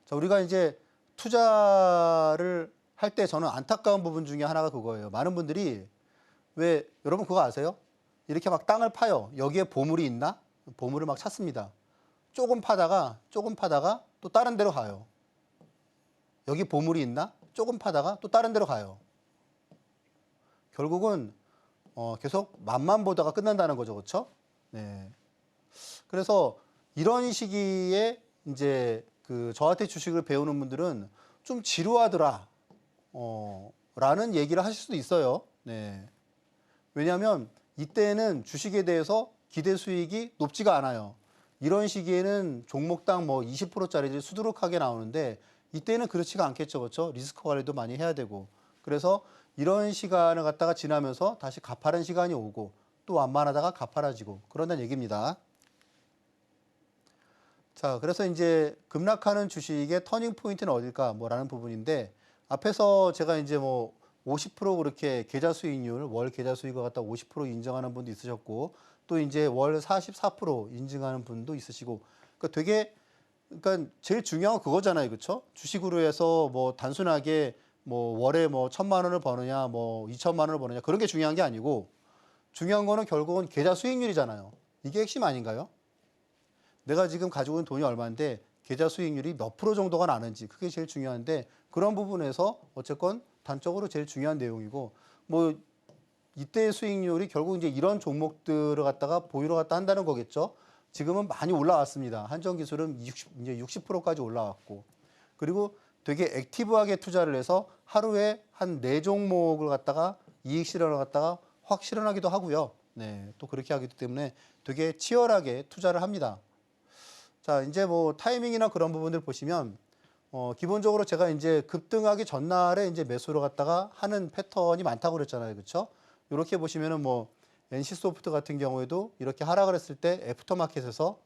자, 우리가 이제 투자를 할 때 저는 안타까운 부분 중에 하나가 그거예요. 많은 분들이 왜 여러분 그거 아세요? 이렇게 막 땅을 파요. 여기에 보물이 있나? 보물을 막 찾습니다. 조금 파다가 또 다른 데로 가요. 여기 보물이 있나? 조금 파다가 또 다른 데로 가요. 결국은 계속 맛만 보다가 끝난다는 거죠. 그렇죠? 네. 그래서 이런 시기에 이제 저한테 주식을 배우는 분들은 좀 지루하더라. 라는 얘기를 하실 수도 있어요. 네. 왜냐하면 이때는 주식에 대해서 기대 수익이 높지가 않아요. 이런 시기에는 종목당 뭐 20%짜리 수두룩하게 나오는데 이때는 그렇지가 않겠죠. 그렇죠? 리스크 관리도 많이 해야 되고. 그래서 이런 시간을 갖다가 지나면서 다시 가파른 시간이 오고 또 완만하다가 가파라지고 그런다는 얘기입니다. 자, 그래서 이제 급락하는 주식의 터닝 포인트는 어딜까? 뭐라는 부분인데 앞에서 제가 이제 뭐 50% 그렇게 계좌 수익률, 월 계좌 수익을 갖다 50% 인정하는 분도 있으셨고 또 이제 월 44% 인증하는 분도 있으시고 그러니까 제일 중요한 건 그거잖아요. 그렇죠? 주식으로 해서 뭐 단순하게 뭐 월에 뭐 1,000만 원을 버느냐, 뭐 2,000만 원을 버느냐 그런 게 중요한 게 아니고 중요한 거는 결국은 계좌 수익률이잖아요. 이게 핵심 아닌가요? 내가 지금 가지고 있는 돈이 얼마인데 계좌 수익률이 몇 프로 정도가 나는지 그게 제일 중요한데 그런 부분에서 어쨌건 단적으로 제일 중요한 내용이고 뭐 이때의 수익률이 결국 이제 이런 종목들을 갖다가 보유를 갖다 한다는 거겠죠. 지금은 많이 올라왔습니다. 한정기술은 이제 60%까지 올라왔고 그리고 되게 액티브하게 투자를 해서 하루에 한 4종목을 갖다가 이익 실현을 갖다가 확 실현하기도 하고요. 네, 또 그렇게 하기 때문에 되게 치열하게 투자를 합니다. 자, 이제 뭐 타이밍이나 그런 부분들 보시면 기본적으로 제가 이제 급등하기 전날에 이제 매수를 갖다가 하는 패턴이 많다고 그랬잖아요. 그렇죠? 이렇게 보시면은 뭐 NC소프트 같은 경우에도 이렇게 하락을 했을 때 애프터마켓에서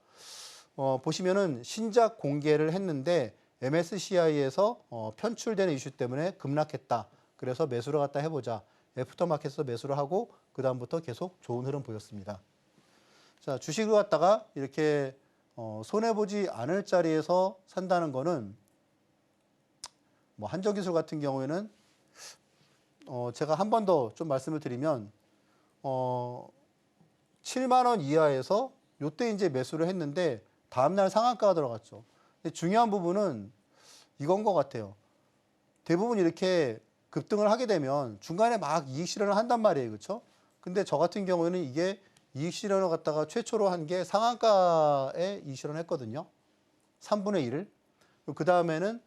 보시면은 신작 공개를 했는데 MSCI에서 편출되는 이슈 때문에 급락했다. 그래서 매수를 갖다 해보자. 애프터마켓에서 매수를 하고 그 다음부터 계속 좋은 흐름 보였습니다. 자, 주식을 갖다가 이렇게 손해보지 않을 자리에서 산다는 거는 뭐 한정기술 같은 경우에는 제가 한 번 더 좀 말씀을 드리면 7만 원 이하에서 요때 이제 매수를 했는데 다음날 상한가가 들어갔죠. 근데 중요한 부분은 이건 것 같아요. 대부분 이렇게 급등을 하게 되면 중간에 막 이익 실현을 한단 말이에요. 그렇죠? 근데 저 같은 경우에는 이게 이익 실현을 갖다가 최초로 한 게 상한가에 이익 실현을 했거든요. 3분의 1을. 그 다음에는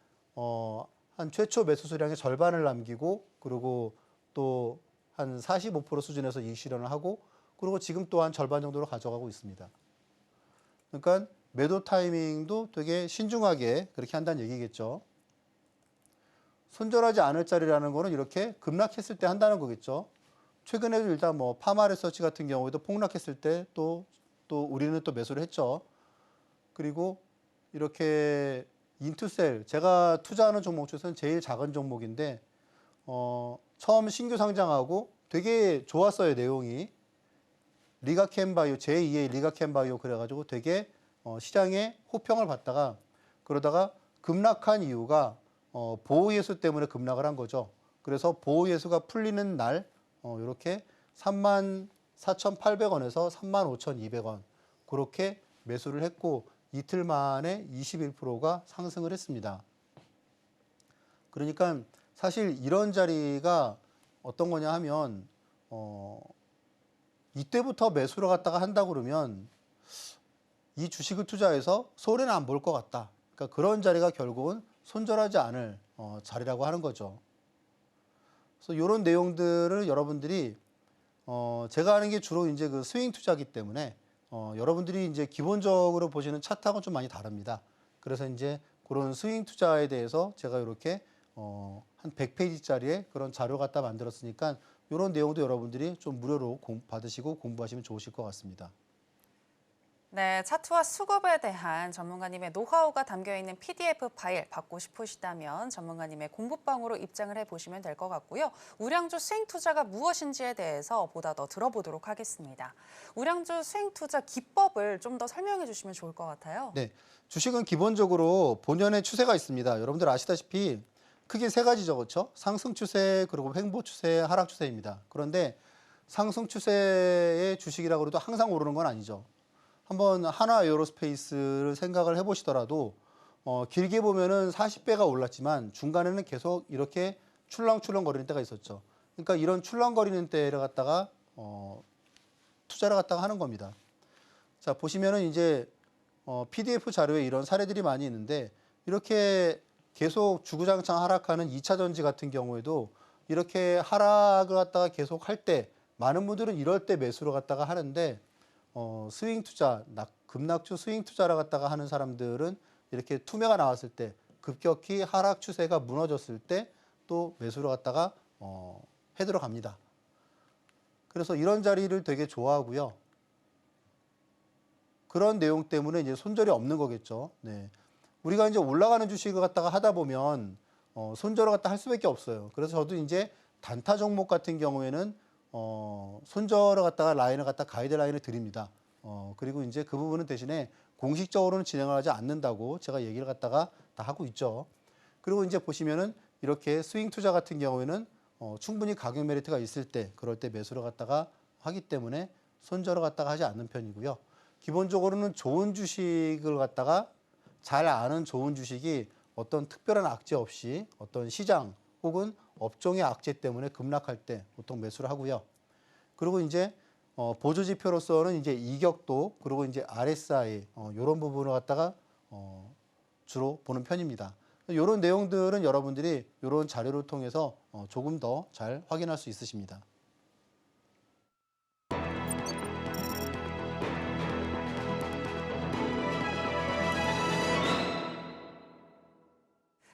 한 최초 매수 수량의 절반을 남기고 그리고 또 한 45% 수준에서 이익 실현을 하고 그리고 지금 또한 절반 정도로 가져가고 있습니다. 그러니까 매도 타이밍도 되게 신중하게 그렇게 한다는 얘기겠죠. 손절하지 않을 자리라는 거는 이렇게 급락했을 때 한다는 거겠죠. 최근에도 일단 뭐 파마리서치 같은 경우에도 폭락했을 때 또 우리는 또 매수를 했죠. 그리고 이렇게 인투셀, 제가 투자하는 종목 중에서는 제일 작은 종목인데 처음 신규 상장하고 되게 좋았어요, 내용이. 리가켄바이오, 제2의 리가켄바이오 그래가지고 되게 시장에 호평을 받다가 그러다가 급락한 이유가 보호예수 때문에 급락을 한 거죠. 그래서 보호예수가 풀리는 날 이렇게 34,800원에서 35,200원 그렇게 매수를 했고 이틀 만에 21%가 상승을 했습니다. 그러니까 사실 이런 자리가 어떤 거냐 하면 이때부터 매수를 갖다가 한다 그러면 이 주식을 투자해서 손해는 안 볼 것 같다. 그러니까 그런 자리가 결국은 손절하지 않을 자리라고 하는 거죠. 그래서 이런 내용들을 여러분들이 제가 하는 게 주로 이제 그 스윙 투자기 때문에 여러분들이 이제 기본적으로 보시는 차트하고는 좀 많이 다릅니다. 그래서 이제 그런 스윙 투자에 대해서 제가 이렇게 한 100페이지짜리의 그런 자료 갖다 만들었으니까 이런 내용도 여러분들이 좀 무료로 받으시고 공부하시면 좋으실 것 같습니다. 네, 차트와 수급에 대한 전문가님의 노하우가 담겨있는 PDF 파일 받고 싶으시다면 전문가님의 공부방으로 입장을 해보시면 될 것 같고요. 우량주 수익 투자가 무엇인지에 대해서 보다 더 들어보도록 하겠습니다. 우량주 수익 투자 기법을 좀 더 설명해 주시면 좋을 것 같아요. 네, 주식은 기본적으로 본연의 추세가 있습니다. 여러분들 아시다시피 크게 세 가지죠, 그렇죠? 상승 추세, 그리고 횡보 추세, 하락 추세입니다. 그런데 상승 추세의 주식이라고 해도 항상 오르는 건 아니죠. 한번 하나 에어로스페이스를 생각을 해보시더라도 길게 보면은 40배가 올랐지만 중간에는 계속 이렇게 출렁출렁 거리는 때가 있었죠. 그러니까 이런 출렁거리는 때를 갖다가 투자를 갖다가 하는 겁니다. 자, 보시면은 이제 PDF 자료에 이런 사례들이 많이 있는데 이렇게 계속 주구장창 하락하는 2차 전지 같은 경우에도 이렇게 하락을 갖다가 계속 할 때 많은 분들은 이럴 때 매수를 갖다가 하는데 스윙 투자, 급락주 스윙 투자를 갖다가 하는 사람들은 이렇게 투매가 나왔을 때 급격히 하락 추세가 무너졌을 때 또 매수를 갖다가 해 들어갑니다. 그래서 이런 자리를 되게 좋아하고요. 그런 내용 때문에 이제 손절이 없는 거겠죠. 네. 우리가 이제 올라가는 주식을 갖다가 하다 보면 손절을 갖다 할 수밖에 없어요. 그래서 저도 이제 단타 종목 같은 경우에는 손절을 갖다가 라인을 갖다 가이드라인을 드립니다. 그리고 이제 그 부분은 대신에 공식적으로는 진행을 하지 않는다고 제가 얘기를 갖다가 다 하고 있죠. 그리고 이제 보시면은 이렇게 스윙 투자 같은 경우에는 충분히 가격 메리트가 있을 때 그럴 때 매수를 갖다가 하기 때문에 손절을 갖다가 하지 않는 편이고요. 기본적으로는 좋은 주식을 갖다가 잘 아는 좋은 주식이 어떤 특별한 악재 없이 어떤 시장 혹은 업종의 악재 때문에 급락할 때 보통 매수를 하고요. 그리고 이제 보조 지표로서는 이제 이격도 그리고 이제 RSI 이런 부분을 갖다가 주로 보는 편입니다. 이런 내용들은 여러분들이 이런 자료를 통해서 조금 더 잘 확인할 수 있으십니다.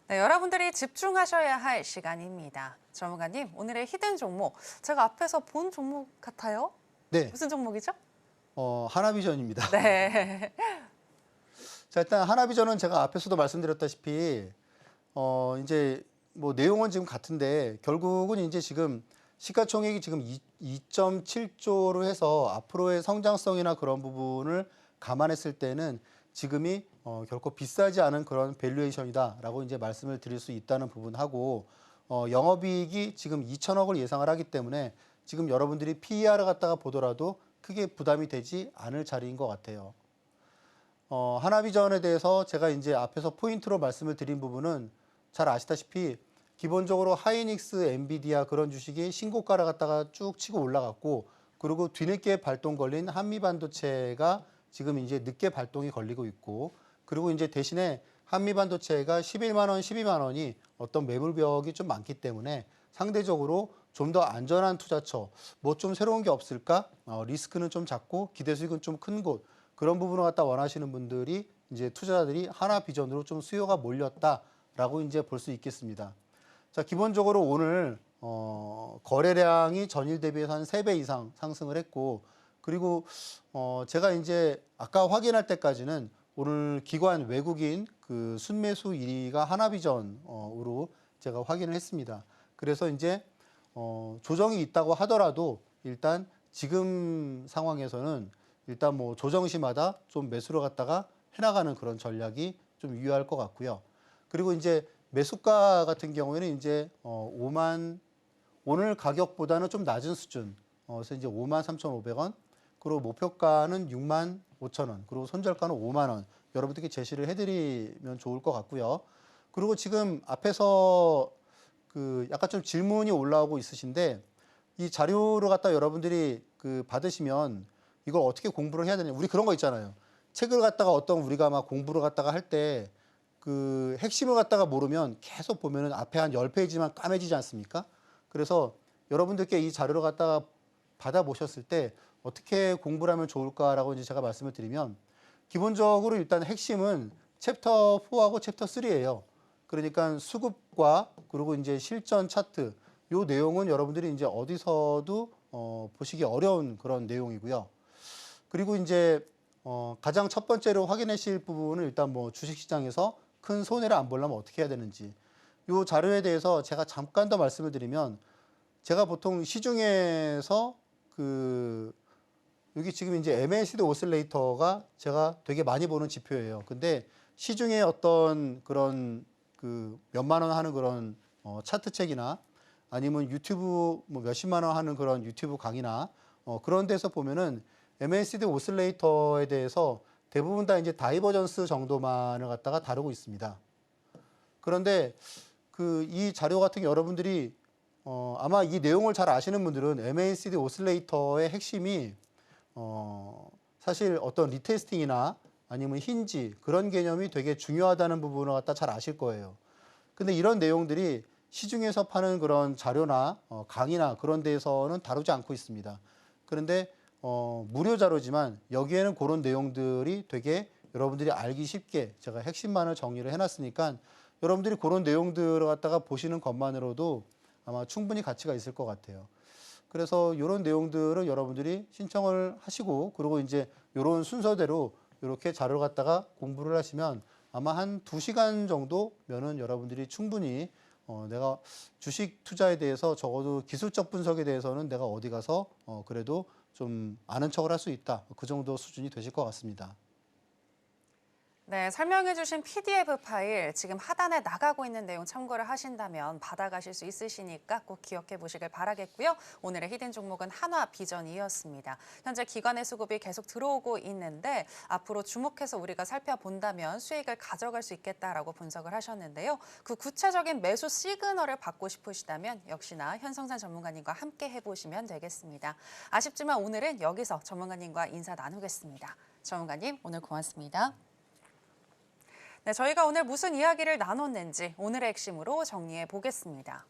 네, 여러분들이 집중하셔야 할 시간입니다. 전문가님, 오늘의 히든 종목, 제가 앞에서 본 종목 같아요? 네, 무슨 종목이죠? 하나비전입니다. 네. 자, 일단 하나비전은 제가 앞에서도 말씀드렸다시피 이제 뭐 내용은 지금 같은데 결국은 이제 지금 시가총액이 지금 2.7조로 해서 앞으로의 성장성이나 그런 부분을 감안했을 때는 지금이 결코 비싸지 않은 그런 밸류에이션이다라고 이제 말씀을 드릴 수 있다는 부분하고 영업이익이 지금 2천억을 예상을 하기 때문에 지금 여러분들이 PER을 갖다가 보더라도 크게 부담이 되지 않을 자리인 것 같아요. 하나비전에 대해서 제가 이제 앞에서 포인트로 말씀을 드린 부분은 잘 아시다시피 기본적으로 하이닉스, 엔비디아 그런 주식이 신고가를 갖다가 쭉 치고 올라갔고 그리고 뒤늦게 발동 걸린 한미반도체가 지금 이제 늦게 발동이 걸리고 있고 그리고 이제 대신에 한미반도체가 11만 원, 12만 원이 어떤 매물벽이 좀 많기 때문에 상대적으로 좀 더 안전한 투자처, 뭐 좀 새로운 게 없을까? 리스크는 좀 작고 기대 수익은 좀 큰 곳, 그런 부분을 갖다 원하시는 분들이 이제 투자자들이 하나비전으로 좀 수요가 몰렸다라고 이제 볼 수 있겠습니다. 자, 기본적으로 오늘 거래량이 전일 대비해서 한 3배 이상 상승을 했고, 그리고 제가 이제 아까 확인할 때까지는 오늘 기관 외국인 그 순매수 1위가 하나비전으로 제가 확인을 했습니다. 그래서 이제 조정이 있다고 하더라도 일단 지금 상황에서는 일단 뭐 조정시마다 좀 매수를 갖다가 해나가는 그런 전략이 좀 유효할 것 같고요. 그리고 이제 매수가 같은 경우에는 이제 5만 오늘 가격보다는 좀 낮은 수준. 그래서 이제 53,500원. 그리고 목표가는 65,000원. 그리고 손절가는 5만 원. 여러분들께 제시를 해드리면 좋을 것 같고요. 그리고 지금 앞에서 그 약간 좀 질문이 올라오고 있으신데, 이 자료를 갖다 여러분들이 그 받으시면 이걸 어떻게 공부를 해야 되냐. 우리 그런 거 있잖아요. 책을 갖다가 어떤 우리가 막 공부를 갖다가 할 때 그 핵심을 갖다가 모르면 계속 보면은 앞에 한 10페이지만 까매지지 않습니까? 그래서 여러분들께 이 자료를 갖다가 받아보셨을 때 어떻게 공부를 하면 좋을까라고 이제 제가 말씀을 드리면, 기본적으로 일단 핵심은 챕터 4하고 챕터 3예요. 그러니까 수급과 그리고 이제 실전 차트, 요 내용은 여러분들이 이제 어디서도 보시기 어려운 그런 내용이고요. 그리고 이제 가장 첫 번째로 확인하실 부분은 일단 뭐 주식시장에서 큰 손해를 안 보려면 어떻게 해야 되는지, 요 자료에 대해서 제가 잠깐 더 말씀을 드리면, 제가 보통 시중에서 그 여기 지금 이제 MACD 오실레이터가 제가 되게 많이 보는 지표예요. 근데 시중에 어떤 그런 그 몇만 원 하는 그런 차트 책이나 아니면 유튜브 뭐 몇십만 원 하는 그런 유튜브 강의나 그런 데서 보면은 MACD 오실레이터에 대해서 대부분 다 이제 다이버전스 정도만을 갖다가 다루고 있습니다. 그런데 그 이 자료 같은 게 여러분들이 아마 이 내용을 잘 아시는 분들은 MACD 오실레이터의 핵심이 사실 어떤 리테스팅이나 아니면 힌지 그런 개념이 되게 중요하다는 부분을 갖다 잘 아실 거예요. 근데 이런 내용들이 시중에서 파는 그런 자료나 강의나 그런 데에서는 다루지 않고 있습니다. 그런데 무료 자료지만 여기에는 그런 내용들이 되게 여러분들이 알기 쉽게 제가 핵심만을 정리를 해놨으니까 여러분들이 그런 내용들을 갖다가 보시는 것만으로도 아마 충분히 가치가 있을 것 같아요. 그래서 이런 내용들을 여러분들이 신청을 하시고, 그리고 이제 이런 순서대로 이렇게 자료를 갖다가 공부를 하시면 아마 한 2시간 정도면은 여러분들이 충분히 내가 주식 투자에 대해서 적어도 기술적 분석에 대해서는 내가 어디 가서 그래도 좀 아는 척을 할 수 있다. 그 정도 수준이 되실 것 같습니다. 네, 설명해주신 PDF 파일 지금 하단에 나가고 있는 내용 참고를 하신다면 받아가실 수 있으시니까 꼭 기억해 보시길 바라겠고요. 오늘의 히든 종목은 한화비전이었습니다. 현재 기관의 수급이 계속 들어오고 있는데 앞으로 주목해서 우리가 살펴본다면 수익을 가져갈 수 있겠다라고 분석을 하셨는데요. 그 구체적인 매수 시그널을 받고 싶으시다면 역시나 현성산 전문가님과 함께 해보시면 되겠습니다. 아쉽지만 오늘은 여기서 전문가님과 인사 나누겠습니다. 전문가님, 오늘 고맙습니다. 네, 저희가 오늘 무슨 이야기를 나눴는지 오늘의 핵심으로 정리해 보겠습니다.